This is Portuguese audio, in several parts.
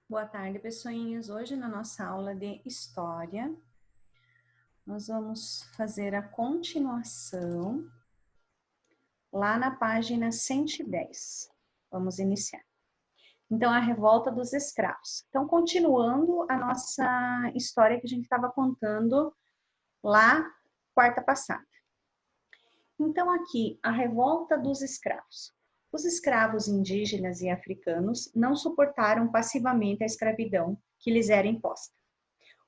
Boa tarde, pessoinhas. Hoje, na nossa aula de História, nós vamos fazer a continuação lá na página 110. Vamos iniciar. Então, a revolta dos escravos. Então, continuando a nossa história que a gente estava contando lá quarta passada. Então, aqui, a revolta dos escravos. Os escravos indígenas e africanos não suportaram passivamente a escravidão que lhes era imposta.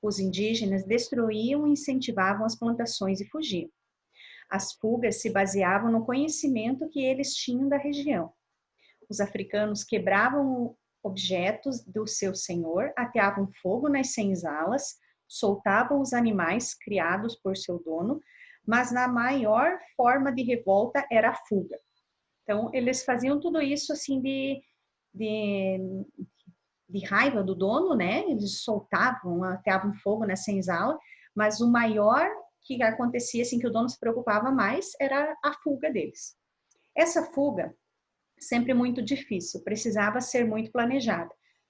Os indígenas destruíam e incentivavam as plantações e fugiam. As fugas se baseavam no conhecimento que eles tinham da região. Os africanos quebravam objetos do seu senhor, ateavam fogo nas senzalas, soltavam os animais criados por seu dono, mas na maior forma de revolta era a fuga. Então, eles faziam tudo isso assim de, de raiva do dono, né? Eles soltavam, ateavam fogo na senzala, mas o maior que acontecia, assim, que o dono se preocupava mais, era a fuga deles. Essa fuga, sempre muito difícil, precisava ser muito planejada,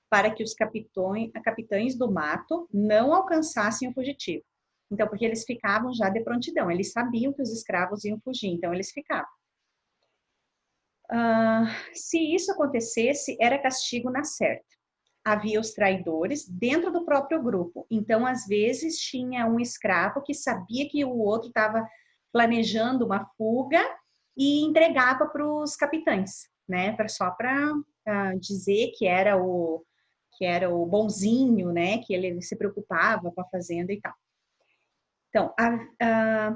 para que os capitães do mato não alcançassem o fugitivo. Então, porque eles ficavam já de prontidão, eles sabiam que os escravos iam fugir, então eles ficavam. Se isso acontecesse, era castigo na certa. Havia os traidores dentro do próprio grupo. Então, às vezes, tinha um escravo que sabia que o outro estava planejando uma fuga e entregava para os capitães, né? Só para dizer que era o bonzinho, né? Que ele se preocupava com a fazenda e tal. Então,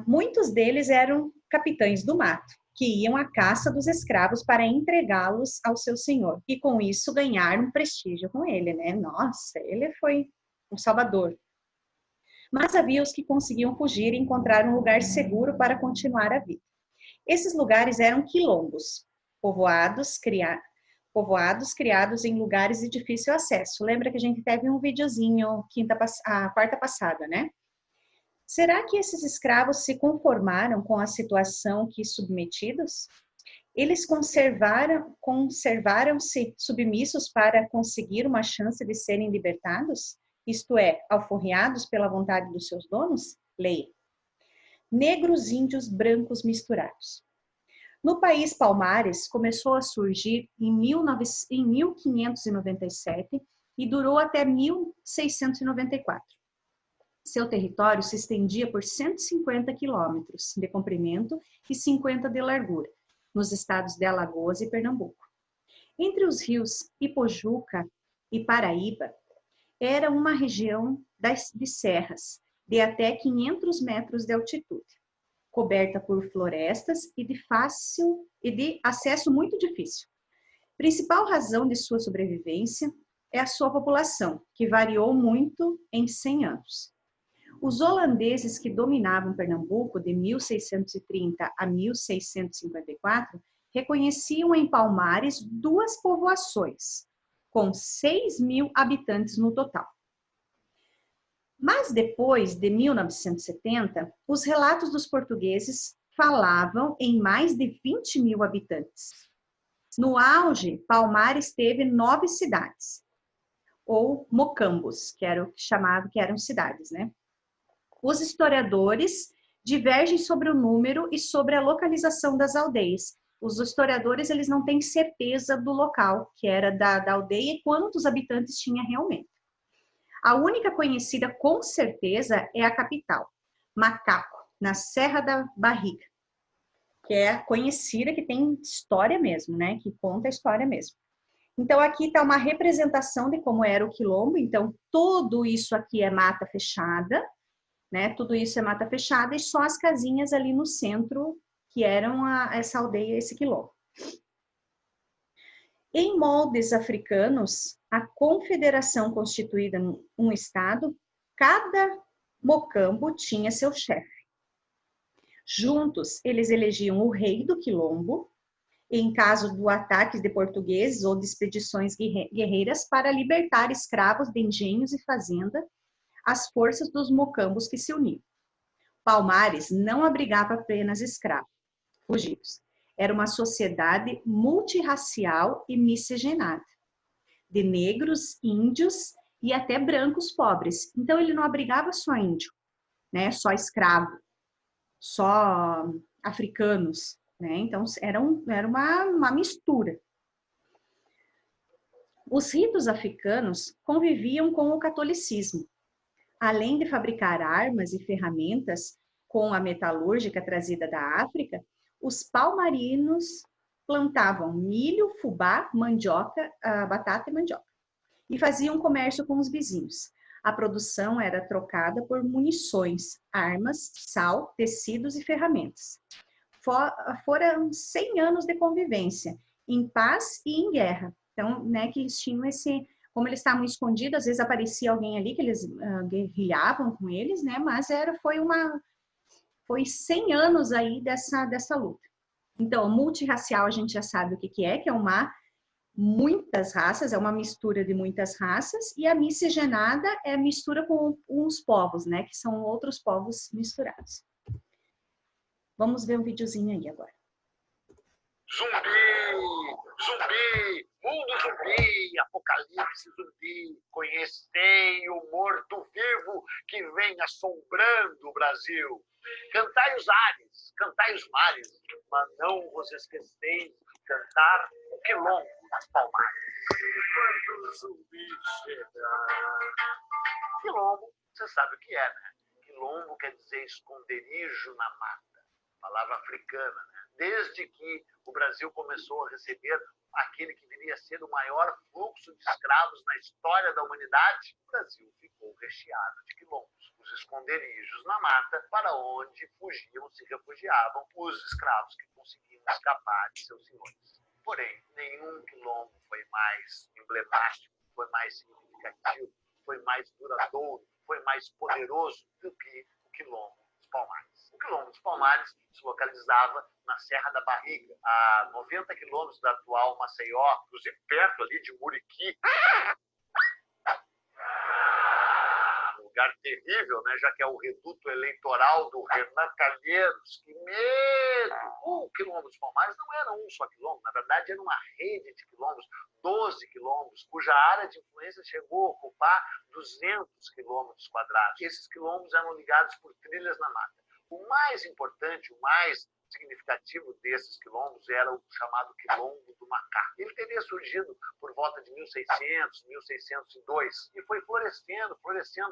muitos deles eram capitães do mato, que iam à caça dos escravos para entregá-los ao seu senhor, e com isso ganharam prestígio com ele, né? Nossa, ele foi um salvador. Mas havia os que conseguiam fugir e encontrar um lugar seguro para continuar a vida. Esses lugares eram quilombos, povoados criados em lugares de difícil acesso. Lembra que a gente teve um videozinho quarta passada, né? Será que esses escravos se conformaram com a situação que submetidos? Eles conservaram-se submissos para conseguir uma chance de serem libertados? Isto é, alforriados pela vontade dos seus donos? Leia. Negros, índios, brancos misturados. No país Palmares, começou a surgir em 1597 e durou até 1694. Seu território se estendia por 150 quilômetros de comprimento e 50 de largura, nos estados de Alagoas e Pernambuco. Entre os rios Ipojuca e Paraíba, era uma região de serras, de até 500 metros de altitude, coberta por florestas e de acesso muito difícil. Principal razão de sua sobrevivência é a sua população, que variou muito em 100 anos. Os holandeses que dominavam Pernambuco de 1630 a 1654 reconheciam em Palmares duas povoações, com 6.000 habitantes no total. Mas depois de 1970, os relatos dos portugueses falavam em mais de 20.000 habitantes. No auge, Palmares teve 9 cidades, ou mocambos, que era o chamado, que eram cidades, né? Os historiadores divergem sobre o número e sobre a localização das aldeias. Os historiadores, eles não têm certeza do local, que era da aldeia, e quantos habitantes tinha realmente. A única conhecida com certeza é a capital, Macaco, na Serra da Barriga, que é conhecida, que tem história mesmo, né? Que conta a história mesmo. Então, aqui está uma representação de como era o quilombo. Então, tudo isso aqui é mata fechada, né? Tudo isso é mata fechada e só as casinhas ali no centro que eram essa aldeia, esse quilombo. Em moldes africanos, a confederação constituída um estado, cada mocambo tinha seu chefe. Juntos, eles elegiam o rei do quilombo, em caso do ataque de portugueses ou de expedições guerreiras para libertar escravos de engenhos e fazenda, as forças dos mocambos que se uniam. Palmares não abrigava apenas escravos, fugidos. Era uma sociedade multirracial e miscigenada. de negros, índios e até brancos pobres. Então, ele não abrigava só índio, né? Só escravo, só africanos, né? Então, era uma mistura. Os ritos africanos conviviam com o catolicismo. Além de fabricar armas e ferramentas com a metalúrgica trazida da África, os palmarinos plantavam milho, fubá, mandioca, batata e mandioca, e faziam comércio com os vizinhos. A produção era trocada por munições, armas, sal, tecidos e ferramentas. Foram 100 anos de convivência, em paz e em guerra. Então, né, que eles tinham como eles estavam escondidos, às vezes aparecia alguém ali que eles guerrilhavam com eles, né, mas foi 100 anos aí dessa luta. Então, multirracial a gente já sabe o que é muitas raças, é uma mistura de muitas raças, e a miscigenada é a mistura com uns povos, né, que são outros povos misturados. Vamos ver um videozinho aí agora. Zumbi, zumbi, mundo zumbi, apocalipse zumbi, conhecei o morto-vivo que vem assombrando o Brasil. Cantai os ares, cantai os mares, mas não vos esqueceis de cantar o quilombo das palmares. Quando o zumbi chegar. Quilombo, você sabe o que é, né? Quilombo quer dizer esconderijo na mata, palavra africana, né? Desde que o Brasil começou a receber aquele que viria a ser o maior fluxo de escravos na história da humanidade, o Brasil ficou recheado de quilombos, os esconderijos na mata para onde se refugiavam os escravos que conseguiam escapar de seus senhores. Porém, nenhum quilombo foi mais emblemático, foi mais significativo, foi mais duradouro, foi mais poderoso do que o quilombo dos Palmares. O quilombo dos Palmares se localizava na Serra da Barriga, a 90 quilômetros da atual Maceió, inclusive perto ali de Muriqui. Um lugar terrível, né? Já que é o reduto eleitoral do Renan Calheiros. Que medo! O quilombo dos Palmares não era um só quilombo, na verdade era uma rede de quilombos, 12 quilombos, cuja área de influência chegou a ocupar 200 quilômetros quadrados. Esses quilombos eram ligados por trilhas na mata. O mais importante, o mais significativo desses quilombos era o chamado Quilombo do Macaco. Ele teria surgido por volta de 1600, 1602 e foi florescendo,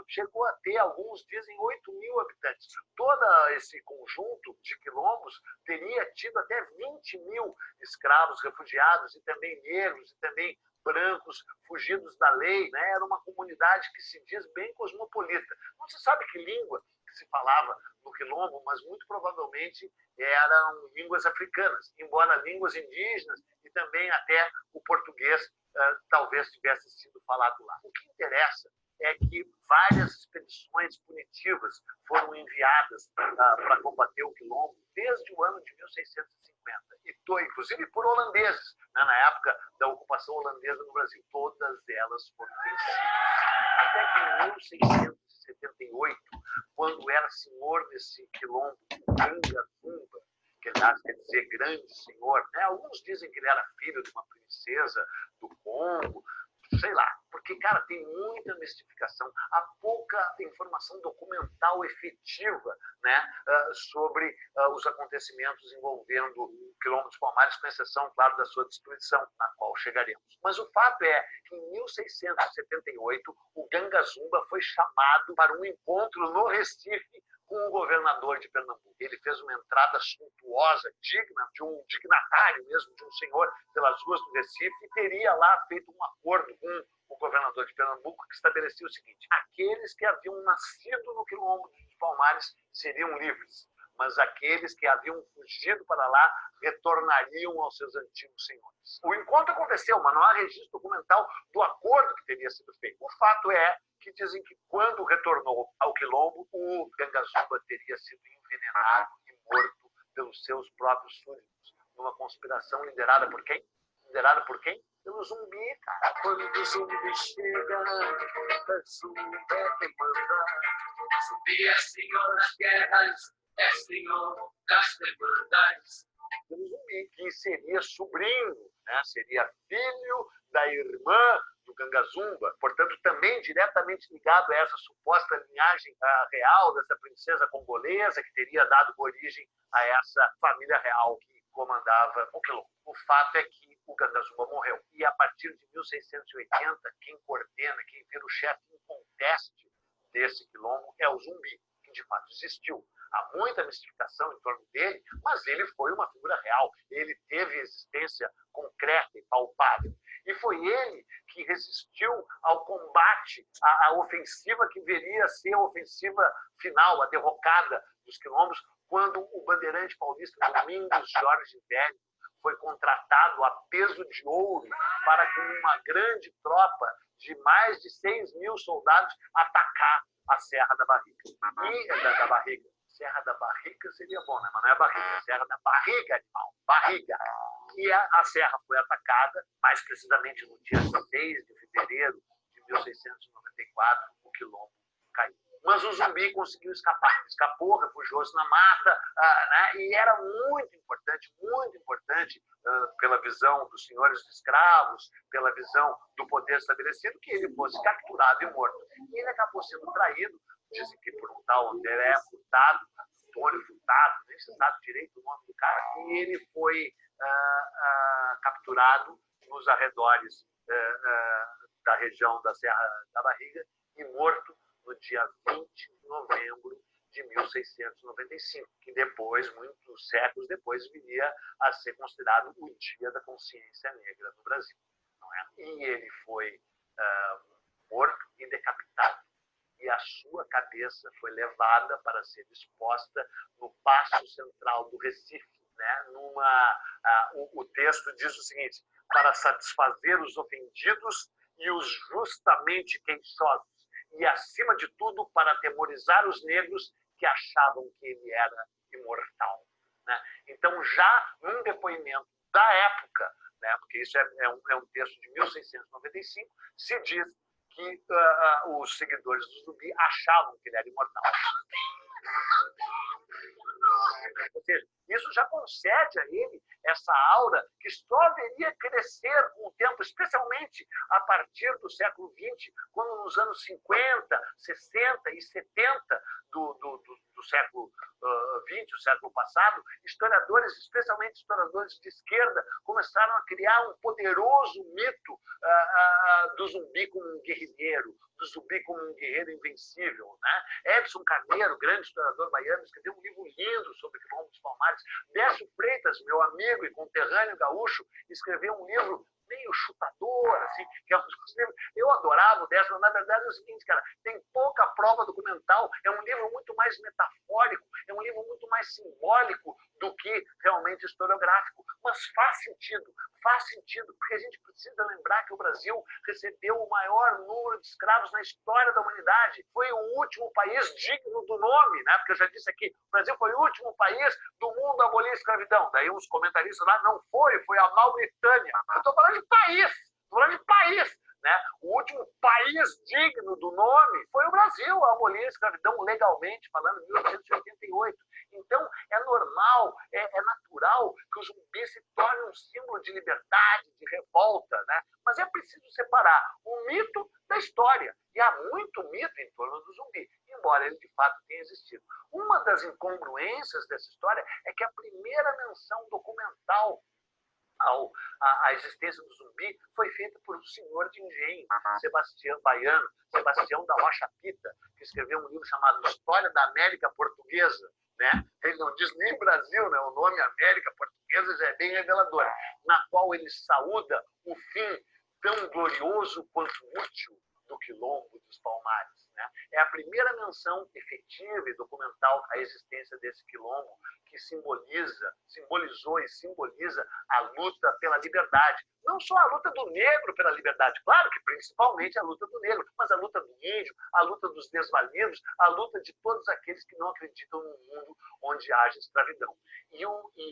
chegou a ter, alguns dizem, 8.000 habitantes. Todo esse conjunto de quilombos teria tido até 20.000 escravos refugiados e também negros e também brancos fugidos da lei, né? Era uma comunidade que se diz bem cosmopolita. Não se sabe que língua que se falava no quilombo, mas muito provavelmente eram línguas africanas, embora línguas indígenas e também até o português talvez tivesse sido falado lá. O que interessa é que várias expedições punitivas foram enviadas para combater o quilombo desde o ano de 1650, inclusive por holandeses, né, na época da ocupação holandesa no Brasil. Todas elas foram vencidas. Até que em 1678, quando era senhor desse quilombo, Ganga Zumba, que aliás quer dizer grande senhor, né? Alguns dizem que ele era filho de uma princesa do Congo, sei lá, porque, cara, tem muita mistificação, há pouca informação documental efetiva, né, sobre os acontecimentos envolvendo o Quilombo dos Palmares, com exceção, claro, da sua destruição, na qual chegaremos. Mas o fato é que, em 1678, o Ganga Zumba foi chamado para um encontro no Recife com o governador de Pernambuco. Ele fez uma entrada suntuosa, digna de um dignatário mesmo, de um senhor pelas ruas do Recife, e teria lá feito um acordo com o governador de Pernambuco, que estabelecia o seguinte: aqueles que haviam nascido no Quilombo dos Palmares seriam livres, mas aqueles que haviam fugido para lá retornariam aos seus antigos senhores. O encontro aconteceu, mas não há registro documental do acordo que teria sido feito. O fato é que dizem que, quando retornou ao Quilombo, o Ganga Zumba teria sido envenenado e morto pelos seus próprios súditos, numa conspiração liderada por quem? Liderada por quem? Pelo zumbi, cara. Quando o zumbi chega, a zumba é quem manda. Zumbi é senhor das guerras, é senhor das demandas. Pelo zumbi, que seria sobrinho, né? Seria filho da irmã do Gangazumba, portanto também diretamente ligado a essa suposta linhagem real dessa princesa congolesa que teria dado origem a essa família real que comandava o quilombo. O fato é que o Gangazumba morreu. E a partir de 1680, quem coordena, quem vira o chefe inconteste desse quilombo é o Zumbi, que de fato existiu. Há muita mistificação em torno dele, mas ele foi uma figura real. Ele teve existência concreta e palpável. E foi ele que resistiu ao combate, à ofensiva que viria a ser a ofensiva final, a derrocada dos quilombos, quando o bandeirante paulista Domingos Jorge Velho foi contratado a peso de ouro para, com uma grande tropa de mais de 6.000 soldados, atacar a Serra da Barriga. Da Barriga. Serra da Barriga seria bom, né? Mas não é barriga, Serra da Barriga, animal. Barriga. E a serra foi atacada, mais precisamente no dia 6 de fevereiro de 1694, o quilombo caiu. Mas o Zumbi conseguiu escapar. Escapou, refugiou-se na mata, né? E era muito importante, pela visão dos senhores de escravos, pela visão do poder estabelecido, que ele fosse capturado e morto. E ele acabou sendo traído, dizem que por um tal André Furtado, Antônio Furtado, nem se sabe direito o nome do cara, e ele foi capturado nos arredores da região da Serra da Barriga e morto no dia 20 de novembro de 1695, que depois, muitos séculos depois, viria a ser considerado o Dia da Consciência Negra no Brasil. Não é? E ele foi morto e decapitado. E a sua cabeça foi levada para ser exposta no Paço Central do Recife. Né? O texto diz o seguinte: para satisfazer os ofendidos e os justamente queixosos, e, acima de tudo, para atemorizar os negros que achavam que ele era imortal. Né? Então, já num depoimento da época, né, porque isso é um texto de 1695, se diz que os seguidores do Zumbi achavam que ele era imortal. Ou seja, isso já concede a ele essa aura que só viria crescer com o tempo, especialmente a partir do século XX, quando nos anos 50, 60 e 70 do século XX, o século passado, historiadores, especialmente historiadores de esquerda, começaram a criar um poderoso mito do Zumbi como um guerrilheiro, do Zumbi como um guerreiro invencível. Né? Edson Carneiro, grande historiador baiano, escreveu um livro lindo sobre o quilombo dos Palmares. Décio Freitas, meu amigo e conterrâneo gaúcho, escreveu um livro meio chutador, assim, que é um dos livros. Eu adorava o Décio, mas na verdade é o seguinte, cara, tem pouca prova documental, é um livro muito mais metafórico, é um livro muito mais simbólico do que realmente historiográfico, mas faz sentido, porque a gente precisa lembrar que o Brasil recebeu o maior número de escravos na história da humanidade, foi o último país digno do nome, né? Porque eu já disse aqui, o Brasil foi o último país do mundo a abolir a escravidão, daí uns comentaristas lá, não foi a Mauritânia. Eu estou falando de país, né? O último país digno do nome foi o Brasil a abolir a escravidão legalmente, falando em 1888. Então, é normal, é natural que o Zumbi se torne um símbolo de liberdade, de revolta, né? Mas é preciso separar o mito da história. E há muito mito em torno do Zumbi, embora ele de fato tenha existido. Uma das incongruências dessa história é que a primeira menção documental a existência do Zumbi foi feita por um senhor de engenho, baiano, Sebastião da Rocha Pita, que escreveu um livro chamado História da América Portuguesa. Né? Ele não diz nem Brasil, né? O nome América Portuguesa já é bem revelador, na qual ele saúda o fim tão glorioso quanto útil do quilombo dos Palmares. Né? É a primeira menção efetiva e documental à existência desse quilombo, que simbolizou e simboliza a luta pela liberdade. Não só a luta do negro pela liberdade, claro que principalmente a luta do negro, mas a luta do índio, a luta dos desvalidos, a luta de todos aqueles que não acreditam num mundo onde haja escravidão. E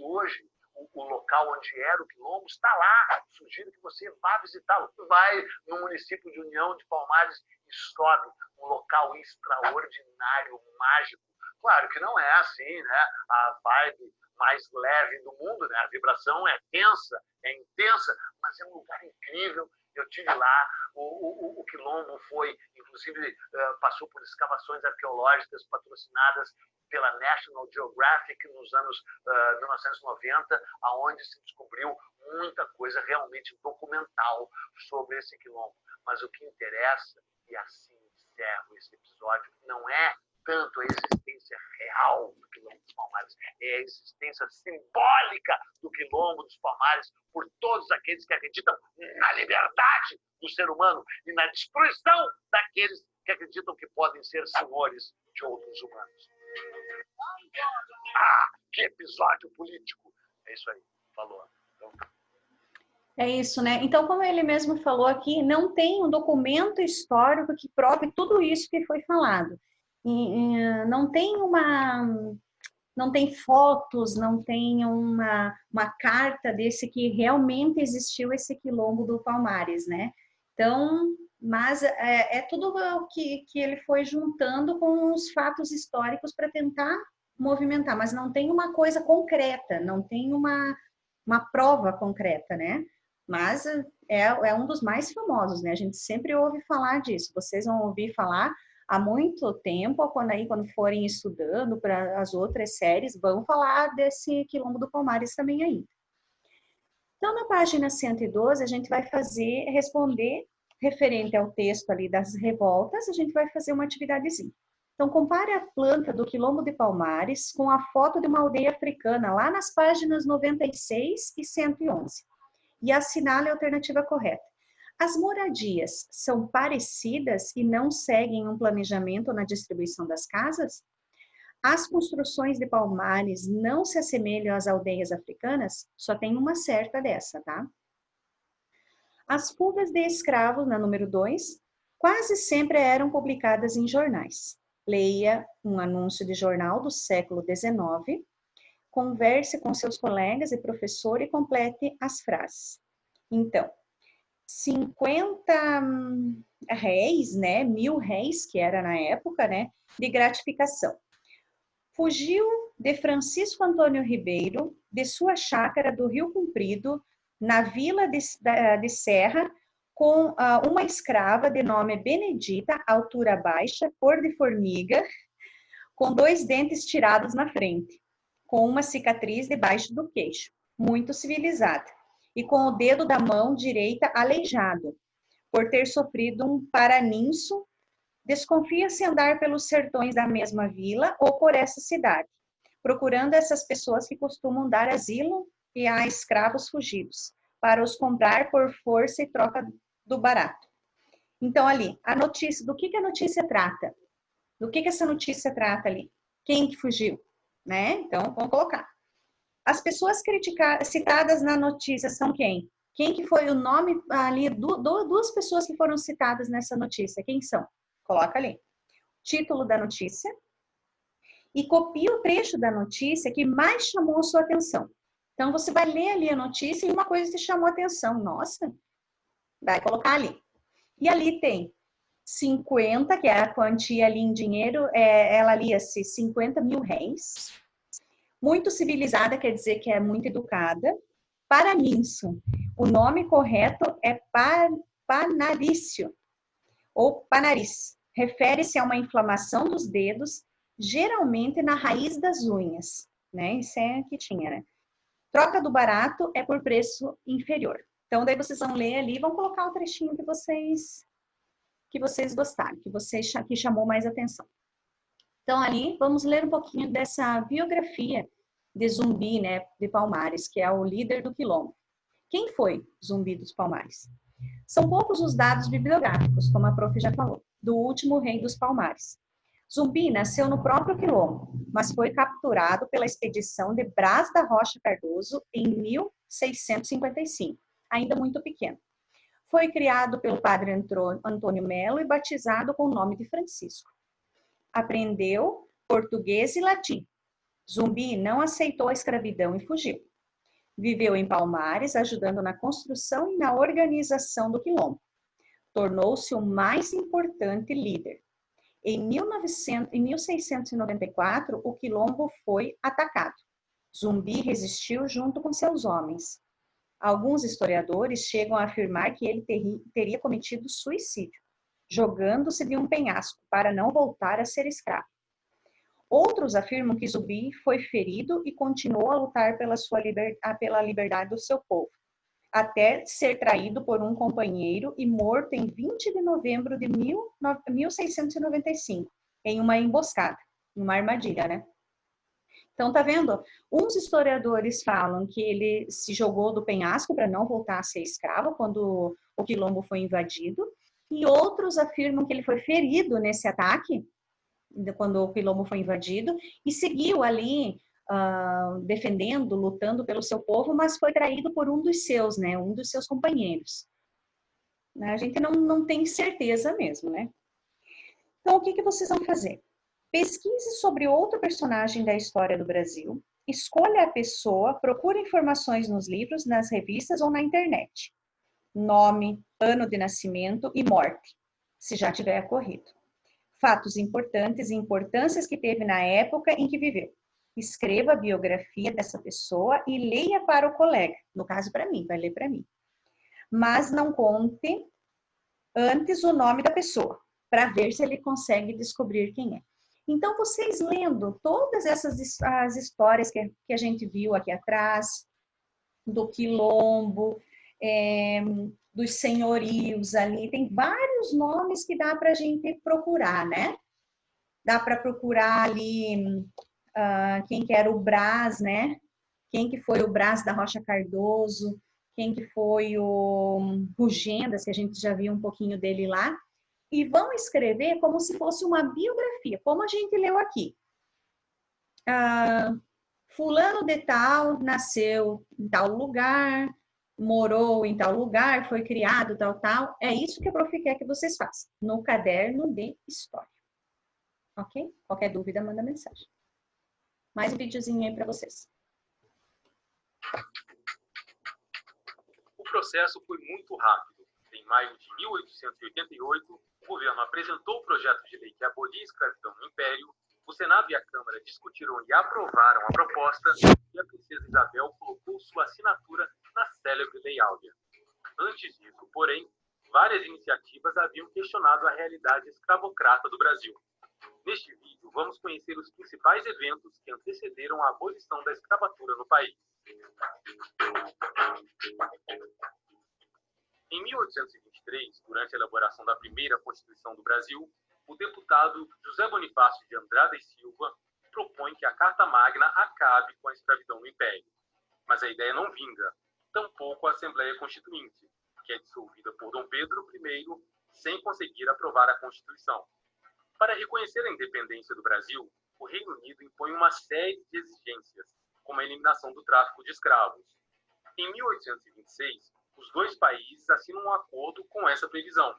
hoje, o local onde era o quilombo está lá. Sugiro que você vá visitá-lo. Vai no município de União de Palmares e sobe um local extraordinário, mágico. Claro que não é assim, né? A vibe mais leve do mundo, né? A vibração é tensa, é intensa, mas é um lugar incrível Eu tive lá, o Quilombo foi, inclusive, passou por escavações arqueológicas patrocinadas pela National Geographic nos anos 1990, onde se descobriu muita coisa realmente documental sobre esse Quilombo. Mas o que interessa, e assim encerro esse episódio, não é tanto a existência real do Quilombo dos Palmares, é a existência simbólica do Quilombo dos Palmares por todos aqueles que acreditam na liberdade do ser humano e na destruição daqueles que acreditam que podem ser senhores de outros humanos. Ah, que episódio político! É isso aí, falou. Então... É isso, né? Então, como ele mesmo falou aqui, não tem um documento histórico que prove tudo isso que foi falado. Não tem não tem fotos, não tem uma carta desse que realmente existiu esse Quilombo do Palmares, né? Então, mas é tudo o que ele foi juntando com os fatos históricos para tentar movimentar, mas não tem uma coisa concreta, não tem uma prova concreta, né? Mas é um dos mais famosos, né? A gente sempre ouve falar disso. Vocês vão ouvir falar há muito tempo, quando forem estudando para as outras séries, vão falar desse Quilombo do Palmares também ainda. Então, na página 112, a gente vai responder, referente ao texto ali das revoltas, a gente vai fazer uma atividadezinha. Então, compare a planta do Quilombo de Palmares com a foto de uma aldeia africana, lá nas páginas 96 e 111. E assinale a alternativa correta. As moradias são parecidas e não seguem um planejamento na distribuição das casas? As construções de Palmares não se assemelham às aldeias africanas? Só tem uma certa dessa, tá? As fugas de escravos, na número 2, quase sempre eram publicadas em jornais. Leia um anúncio de jornal do século XIX, converse com seus colegas e professor e complete as frases. Então, 50 réis, né, 1000 réis, que era na época, né, de gratificação. Fugiu de Francisco Antônio Ribeiro, de sua chácara do Rio Comprido, na vila de Serra, com uma escrava de nome Benedita, altura baixa, cor de formiga, com 2 dentes tirados na frente, com uma cicatriz debaixo do queixo, muito civilizada, e com o dedo da mão direita aleijado, por ter sofrido um paraninso, desconfia-se andar pelos sertões da mesma vila ou por essa cidade, procurando essas pessoas que costumam dar asilo e a escravos fugidos, para os comprar por força e troca do barato. Então, ali, a notícia, do que a notícia trata? Do que essa notícia trata ali? Quem que fugiu? Né? Então, vamos colocar. As pessoas citadas na notícia são quem? Quem que foi o nome ali, duas pessoas que foram citadas nessa notícia? Quem são? Coloca ali. Título da notícia. E copia o trecho da notícia que mais chamou a sua atenção. Então, você vai ler ali a notícia e uma coisa te chamou a atenção. Nossa, vai colocar ali. E ali tem 50, que é a quantia ali em dinheiro, ela lia-se 50 mil réis. Muito civilizada, quer dizer que é muito educada. Paraninso, o nome correto é panarício, ou panariz. Refere-se a uma inflamação dos dedos, geralmente na raiz das unhas. Né? Isso é que tinha, né? Troca do barato é por preço inferior. Então, daí vocês vão ler ali e vão colocar o trechinho que vocês gostaram, que chamou mais atenção. Então, ali, vamos ler um pouquinho dessa biografia de Zumbi, né, de Palmares, que é o líder do Quilombo. Quem foi Zumbi dos Palmares? São poucos os dados bibliográficos, como a prof já falou, do último rei dos Palmares. Zumbi nasceu no próprio Quilombo, mas foi capturado pela expedição de Brás da Rocha Cardoso em 1655, ainda muito pequeno. Foi criado pelo padre Antônio Melo e batizado com o nome de Francisco. Aprendeu português e latim. Zumbi não aceitou a escravidão e fugiu. Viveu em Palmares, ajudando na construção e na organização do Quilombo. Tornou-se o mais importante líder. Em 1694, o Quilombo foi atacado. Zumbi resistiu junto com seus homens. Alguns historiadores chegam a afirmar que ele teria cometido suicídio, jogando-se de um penhasco para não voltar a ser escravo. Outros afirmam que Zumbi foi ferido e continuou a lutar pela liberdade do seu povo, até ser traído por um companheiro e morto em 20 de novembro de 1695, em uma emboscada, uma armadilha, né? Então, tá vendo? Uns historiadores falam que ele se jogou do penhasco para não voltar a ser escravo quando o quilombo foi invadido, e outros afirmam que ele foi ferido nesse ataque, quando o quilombo foi invadido, e seguiu ali defendendo, lutando pelo seu povo, mas foi traído por um dos seus, né? Um dos seus companheiros. A gente não tem certeza mesmo, né? Então, o que vocês vão fazer? Pesquise sobre outro personagem da história do Brasil, escolha a pessoa, procure informações nos livros, nas revistas ou na internet. Nome, ano de nascimento e morte, se já tiver ocorrido. Fatos importantes e importâncias que teve na época em que viveu. Escreva a biografia dessa pessoa e leia para o colega. No caso, para mim, vai ler para mim. Mas não conte antes o nome da pessoa, para ver se ele consegue descobrir quem é. Então, vocês lendo todas as histórias que a gente viu aqui atrás, do quilombo, dos senhorios ali, tem vários nomes que dá para a gente procurar, né? Dá para procurar ali quem que era o Brás, né? Quem que foi o Brás da Rocha Cardoso, quem que foi o Rugendas, que a gente já viu um pouquinho dele lá, e vão escrever como se fosse uma biografia, como a gente leu aqui. Fulano de tal nasceu em tal lugar, morou em tal lugar, foi criado tal. É isso que a prof quer que vocês façam, no caderno de história. Ok? Qualquer dúvida, manda mensagem. Mais um videozinho aí para vocês. O processo foi muito rápido. Em maio de 1888, o governo apresentou o projeto de lei que abolia a escravidão no Império, o Senado e a Câmara discutiram e aprovaram a proposta e a princesa Isabel colocou sua assinatura na célebre Lei Áurea. Antes disso, porém, várias iniciativas haviam questionado a realidade escravocrata do Brasil. Neste vídeo, vamos conhecer os principais eventos que antecederam a abolição da escravatura no país. Em 1823, durante a elaboração da primeira Constituição do Brasil, o deputado José Bonifácio de Andrada e Silva propõe que a Carta Magna acabe com a escravidão no Império. Mas a ideia não vinga, tampouco a Assembleia Constituinte, que é dissolvida por Dom Pedro I, sem conseguir aprovar a Constituição. Para reconhecer a independência do Brasil, o Reino Unido impõe uma série de exigências, como a eliminação do tráfico de escravos. Em 1826, os dois países assinam um acordo com essa previsão.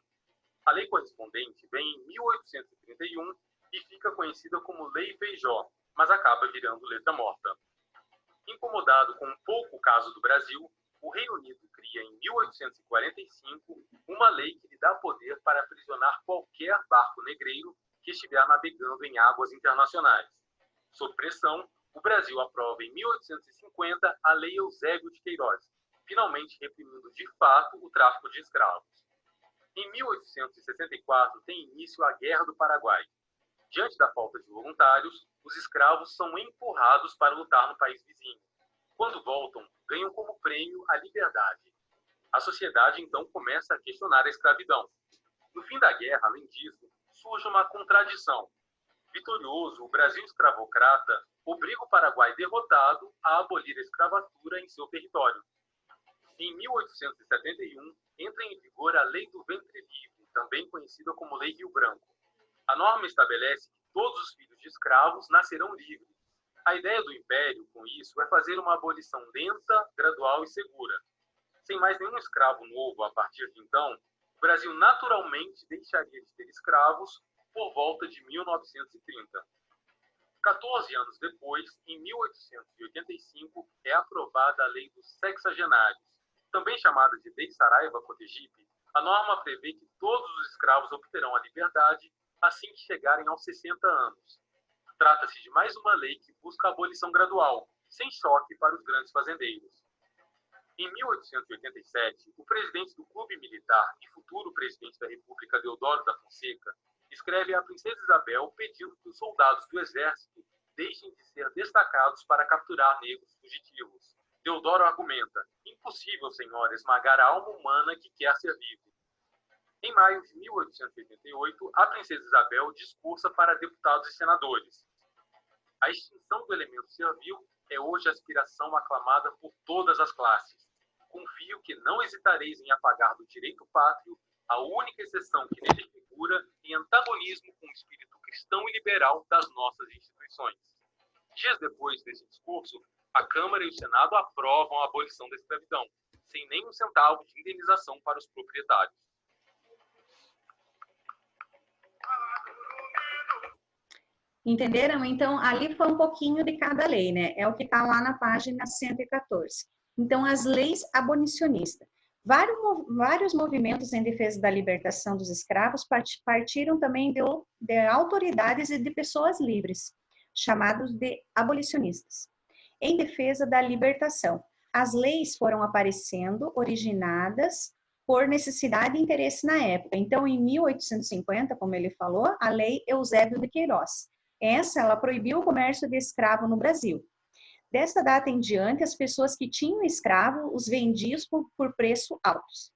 A lei correspondente vem em 1831 e fica conhecida como Lei Feijó, mas acaba virando letra morta. Incomodado com um pouco o caso do Brasil, o Reino Unido cria em 1845 uma lei que lhe dá poder para aprisionar qualquer barco negreiro que estiver navegando em águas internacionais. Sob pressão, o Brasil aprova em 1850 a Lei Eusébio de Queiroz, finalmente reprimindo de fato o tráfico de escravos. Em 1864 tem início a Guerra do Paraguai. Diante da falta de voluntários, os escravos são empurrados para lutar no país vizinho. Quando voltam, ganham como prêmio a liberdade. A sociedade então começa a questionar a escravidão. No fim da guerra, além disso, surge uma contradição. Vitorioso, o Brasil escravocrata obriga o Paraguai derrotado a abolir a escravatura em seu território. Em 1871, entra em vigor a Lei do Ventre Livre, também conhecida como Lei Rio Branco. A norma estabelece que todos os filhos de escravos nascerão livres. A ideia do Império, com isso, é fazer uma abolição lenta, gradual e segura. Sem mais nenhum escravo novo a partir de então, o Brasil naturalmente deixaria de ter escravos por volta de 1930. 14 anos depois, em 1885, é aprovada a Lei dos Sexagenários. Também chamada de Lei Saraiva-Cotegipe, a norma prevê que todos os escravos obterão a liberdade assim que chegarem aos 60 anos. Trata-se de mais uma lei que busca a abolição gradual, sem choque para os grandes fazendeiros. Em 1887, o presidente do Clube Militar e futuro presidente da República, Deodoro da Fonseca, escreve à princesa Isabel pedindo que os soldados do exército deixem de ser destacados para capturar negros fugitivos. Deodoro argumenta: impossível, senhora, esmagar a alma humana que quer ser livre. Em maio de 1888, a princesa Isabel discursa para deputados e senadores. A extinção do elemento servil é hoje a aspiração aclamada por todas as classes. Confio que não hesitareis em apagar do direito pátrio a única exceção que nele figura em antagonismo com o espírito cristão e liberal das nossas instituições. Dias depois desse discurso, a Câmara e o Senado aprovam a abolição da escravidão, sem nem um centavo de indenização para os proprietários. Entenderam? Então, ali foi um pouquinho de cada lei, né? É o que está lá na página 114. Então, as leis abolicionistas. Vários movimentos em defesa da libertação dos escravos partiram também de autoridades e de pessoas livres, chamados de abolicionistas, em defesa da libertação. As leis foram aparecendo, originadas por necessidade e interesse na época. Então, em 1850, como ele falou, a Lei Eusébio de Queiroz. Ela proibiu o comércio de escravo no Brasil. Desta data em diante, as pessoas que tinham escravo os vendiam por preço altos.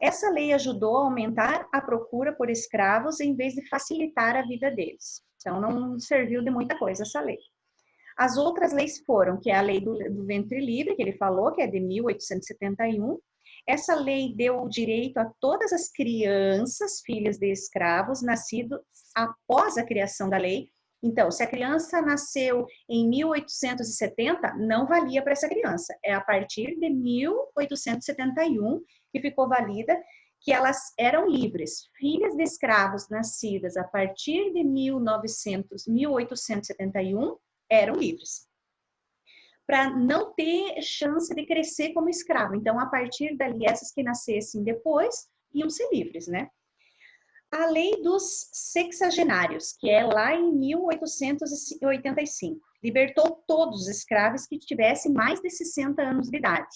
Essa lei ajudou a aumentar a procura por escravos em vez de facilitar a vida deles. Então, não serviu de muita coisa essa lei. As outras leis foram, que é a lei do ventre livre, que ele falou, que é de 1871. Essa lei deu o direito a todas as crianças, filhas de escravos, nascidos após a criação da lei. Então, se a criança nasceu em 1870, não valia para essa criança. É a partir de 1871 que ficou válida que elas eram livres. Filhas de escravos nascidas a partir de 1871 eram livres, para não ter chance de crescer como escravo. Então, a partir dali, essas que nascessem depois iam ser livres, né? A lei dos sexagenários, que é lá em 1885, libertou todos os escravos que tivessem mais de 60 anos de idade,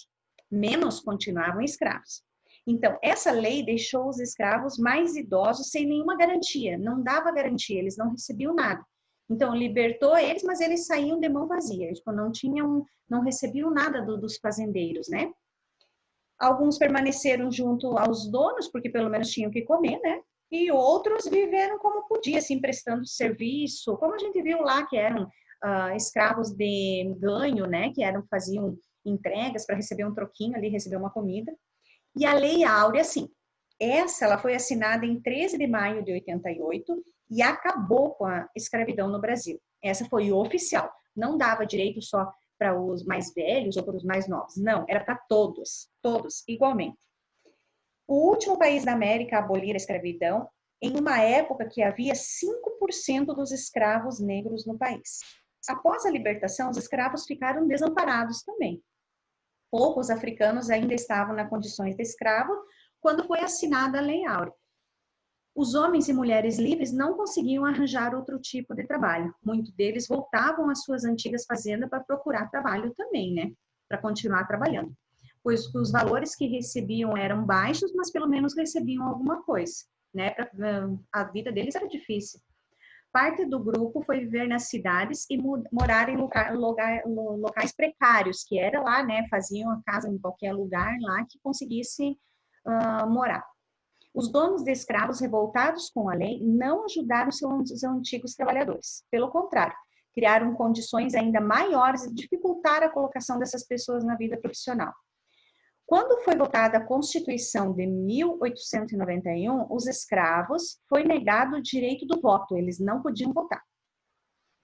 menos continuavam escravos. Então, essa lei deixou os escravos mais idosos sem nenhuma garantia, não dava garantia, eles não recebiam nada. Então, libertou eles, mas eles saíam de mão vazia, tipo, não recebiam nada dos fazendeiros, né? Alguns permaneceram junto aos donos, porque pelo menos tinham que comer, né? E outros viveram como podia, assim, prestando serviço, como a gente viu lá, que eram escravos de ganho, né? Que faziam entregas para receber um troquinho ali, receber uma comida. E a Lei Áurea, sim, ela foi assinada em 13 de maio de 88 e acabou com a escravidão no Brasil. Essa foi oficial, não dava direito só para os mais velhos ou para os mais novos, não, era para todos igualmente. O último país da América a abolir a escravidão, em uma época que havia 5% dos escravos negros no país. Após a libertação, os escravos ficaram desamparados também. Poucos africanos ainda estavam nas condições de escravo quando foi assinada a Lei Áurea. Os homens e mulheres livres não conseguiam arranjar outro tipo de trabalho. Muitos deles voltavam às suas antigas fazendas para procurar trabalho também, né? Para continuar trabalhando. Pois os valores que recebiam eram baixos, mas pelo menos recebiam alguma coisa, né? A vida deles era difícil. Parte do grupo foi viver nas cidades e morar em locais precários, que era lá, né? Faziam a casa em qualquer lugar lá que conseguisse morar. Os donos de escravos revoltados com a lei não ajudaram seus antigos trabalhadores. Pelo contrário, criaram condições ainda maiores e dificultaram a colocação dessas pessoas na vida profissional. Quando foi votada a Constituição de 1891, os escravos foi negado o direito do voto, eles não podiam votar.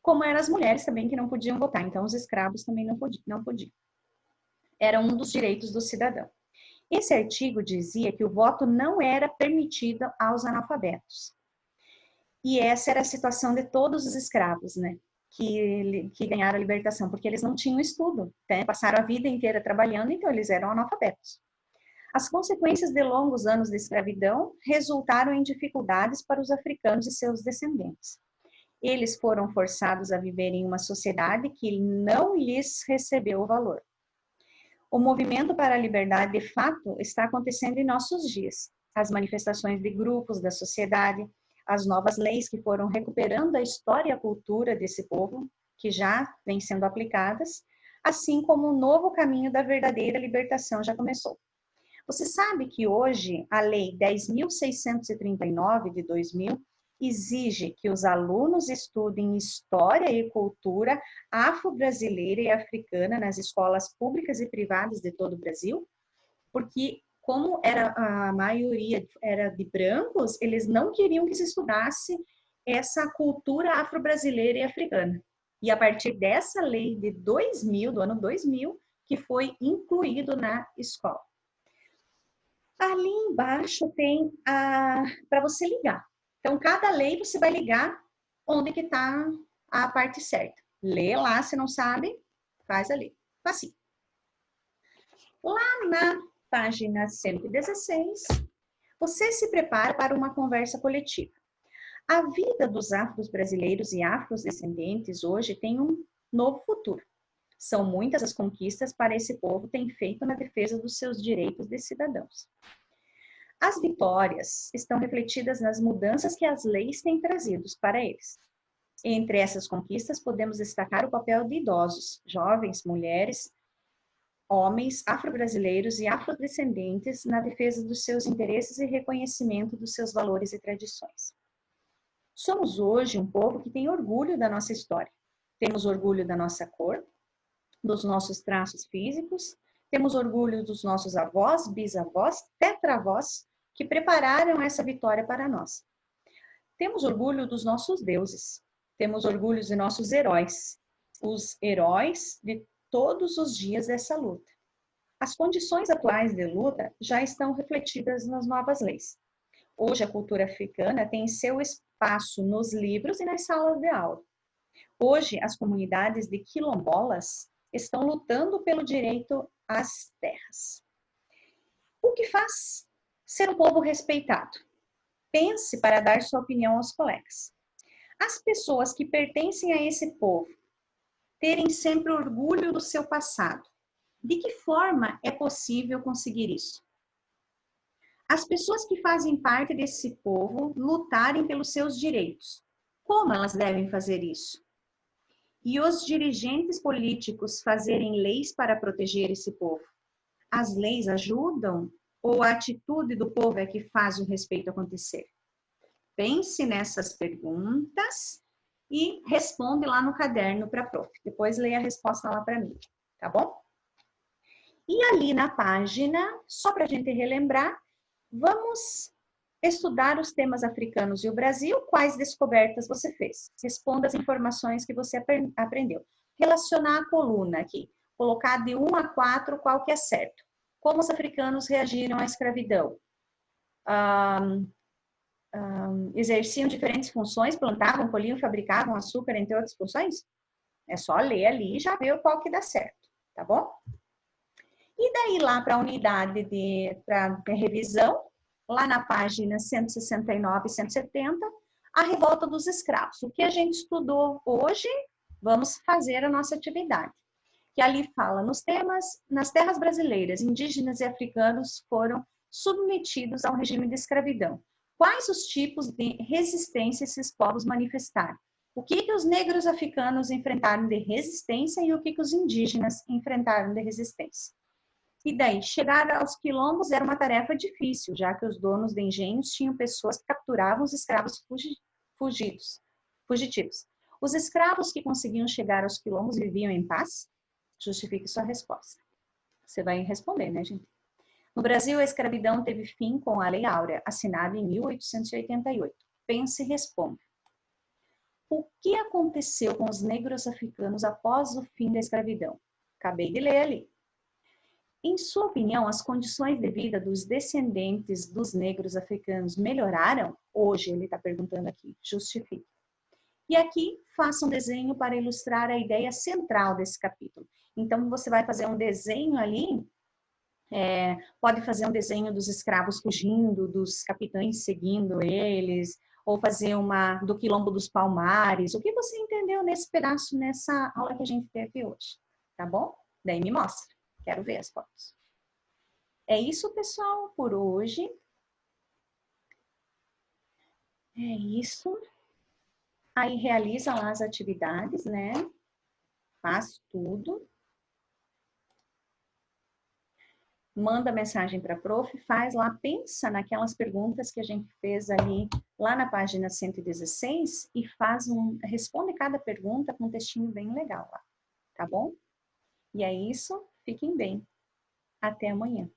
Como eram as mulheres também que não podiam votar, então os escravos também não podiam. Era um dos direitos do cidadão. Esse artigo dizia que o voto não era permitido aos analfabetos. E essa era a situação de todos os escravos, né? Que ganharam a libertação, porque eles não tinham estudo, né? Passaram a vida inteira trabalhando, então eles eram analfabetos. As consequências de longos anos de escravidão resultaram em dificuldades para os africanos e seus descendentes. Eles foram forçados a viver em uma sociedade que não lhes recebeu o valor. O movimento para a liberdade, de fato, está acontecendo em nossos dias. As manifestações de grupos da sociedade, as novas leis que foram recuperando a história e a cultura desse povo, que já vêm sendo aplicadas, assim como o novo caminho da verdadeira libertação já começou. Você sabe que hoje a Lei 10.639 de 2000 exige que os alunos estudem História e Cultura afro-brasileira e africana nas escolas públicas e privadas de todo o Brasil? Porque como era a maioria era de brancos, eles não queriam que se estudasse essa cultura afro-brasileira e africana. E a partir dessa lei de 2000, do ano 2000, que foi incluído na escola. Ali embaixo tem para você ligar. Então, cada lei você vai ligar onde que está a parte certa. Lê lá, se não sabe, faz ali. Facinho. Lá na página 116, você se prepara para uma conversa coletiva. A vida dos afro-brasileiros e afrodescendentes hoje tem um novo futuro. São muitas as conquistas para esse povo tem feito na defesa dos seus direitos de cidadãos. As vitórias estão refletidas nas mudanças que as leis têm trazido para eles. Entre essas conquistas, podemos destacar o papel de idosos, jovens, mulheres, homens, afro-brasileiros e afrodescendentes na defesa dos seus interesses e reconhecimento dos seus valores e tradições. Somos hoje um povo que tem orgulho da nossa história. Temos orgulho da nossa cor, dos nossos traços físicos, temos orgulho dos nossos avós, bisavós, tetravós, que prepararam essa vitória para nós. Temos orgulho dos nossos deuses, temos orgulho de nossos heróis, os heróis de todos os dias dessa luta. As condições atuais de luta já estão refletidas nas novas leis. Hoje a cultura africana tem seu espaço nos livros e nas salas de aula. Hoje as comunidades de quilombolas estão lutando pelo direito às terras. O que faz ser um povo respeitado? Pense para dar sua opinião aos colegas. As pessoas que pertencem a esse povo terem sempre orgulho do seu passado. De que forma é possível conseguir isso? As pessoas que fazem parte desse povo lutarem pelos seus direitos. Como elas devem fazer isso? E os dirigentes políticos fazerem leis para proteger esse povo? As leis ajudam ou a atitude do povo é que faz o respeito acontecer? Pense nessas perguntas e responde lá no caderno para a prof. Depois leia a resposta lá para mim, tá bom? E ali na página, só para a gente relembrar, vamos estudar os temas africanos e o Brasil. Quais descobertas você fez? Responda as informações que você aprendeu. Relacionar a coluna aqui. Colocar de 1 a 4 qual que é certo. Como os africanos reagiram à escravidão? Exerciam diferentes funções, plantavam, colhiam, fabricavam açúcar, entre outras funções? É só ler ali e já ver qual que dá certo, tá bom? E daí lá para a unidade para revisão, lá na página 169 e 170, a revolta dos escravos. O que a gente estudou hoje, vamos fazer a nossa atividade. Que ali fala, nas terras brasileiras, indígenas e africanos foram submetidos ao regime de escravidão. Quais os tipos de resistência esses povos manifestaram? O que os negros africanos enfrentaram de resistência e o que os indígenas enfrentaram de resistência? E daí, chegar aos quilombos era uma tarefa difícil, já que os donos de engenhos tinham pessoas que capturavam os escravos fugitivos. Os escravos que conseguiam chegar aos quilombos viviam em paz? Justifique sua resposta. Você vai responder, né, gente? No Brasil, a escravidão teve fim com a Lei Áurea, assinada em 1888. Pense e responda. O que aconteceu com os negros africanos após o fim da escravidão? Acabei de ler ali. Em sua opinião, as condições de vida dos descendentes dos negros africanos melhoraram? Hoje, ele está perguntando aqui. Justifique. E aqui, faça um desenho para ilustrar a ideia central desse capítulo. Então, você vai fazer um desenho ali, pode fazer um desenho dos escravos fugindo, dos capitães seguindo eles, ou fazer do Quilombo dos Palmares. O que você entendeu nesse pedaço, nessa aula que a gente teve hoje? Tá bom? Daí me mostra. Quero ver as fotos. É isso, pessoal, por hoje. É isso. Aí realiza lá as atividades, né? Faz tudo. Manda mensagem para a prof, faz lá, pensa naquelas perguntas que a gente fez ali lá na página 116 e responde cada pergunta com um textinho bem legal lá, tá bom? E é isso, fiquem bem. Até amanhã.